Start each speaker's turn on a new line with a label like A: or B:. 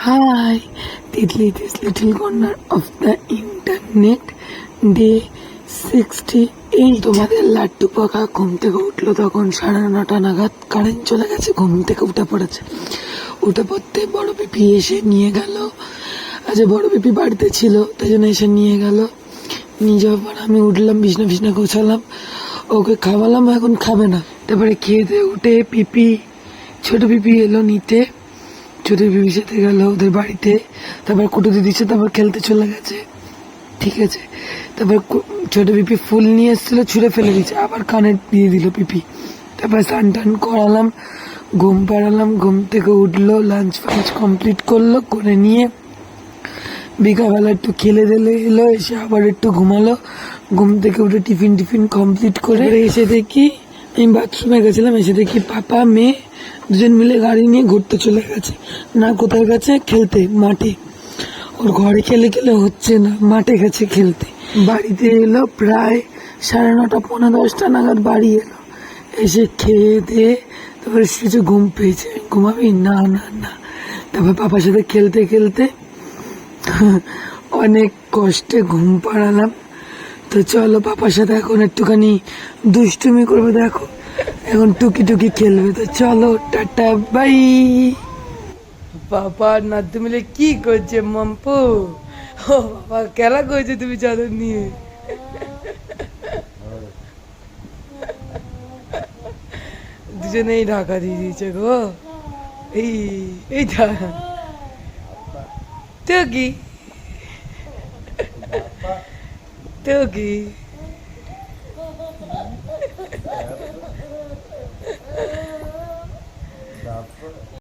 A: Hi, Titli, this little corner of the internet, day 68। তোমাদের লাড্ডু পাকা ঘুম থেকে উঠলো তখন 9:30 নাগাদ। কারেন্ট চলে গেছে, ঘুম থেকে উঠে পড়েছে। উঠে পড়তে বড় পিপি এসে নিয়ে গেল। আচ্ছা, বড় পিপি বাড়িতে ছিল, তাই জন্য এসে নিয়ে গেল। নিয়ে যাওয়ার পর আমি উঠলাম, বিছনা গোছালাম, ওকে খাওয়ালাম, এখন খাবে না। তারপরে খেয়ে দিয়ে উঠে ছোট পিপি এলো নিতে। ছোট পিপির সাথে গেল ওদের বাড়িতে, তারপর কুটুতে দিচ্ছে, তারপর খেলতে চলে গেছে। ঠিক আছে, তারপর ছোট পিপি ফুল নিয়ে এসেছিল, ছুঁড়ে ফেলে দিচ্ছে, আবার কানে দিয়ে দিল পিপি। তারপর স্নান টান করালাম, ঘুম পাড়ালাম, ঘুম থেকে উঠলো, লাঞ্চ ফাঞ্চ কমপ্লিট করলো, করে নিয়ে বিকালবেলা একটু খেলে দিলে এলো, এসে আবার একটু ঘুমালো। ঘুম থেকে উঠে টিফিন কমপ্লিট করে এসে দেখি, আমি বাথরুমে গেছিলাম, এসে দেখি পাপা মেয়ে দুজন মিলে গাড়ি নিয়ে ঘুরতে চলে গেছে। না কোথায় গেছে? খেলতে, মাঠে। ওর ঘরে খেলে হচ্ছে না, মাঠে গেছে খেলতে। বাড়িতে এলো প্রায় 9:30 10:45 নাগাদ বাড়ি এলো। এসে খেয়ে দিয়ে তারপরে কিছু ঘুম পেয়েছে। ঘুমাবি? না না না। তারপর পাপার সাথে খেলতে অনেক কষ্টে ঘুম পাড়ালাম। তো চলো, পাপার সাথে এখন একটুখানি দুষ্টুমি করবে, দেখো এখন টুকি খেলবে। তো চলো, টাটা বাই। বাবা নাতু মিলে কি করছে মাম্পু? ও বাবা, খেলা করছে তুমি চাদর নিয়ে। দুজনেই ঢাকা দিয়ে দিয়েছে গো। এইটা টুকি টুকি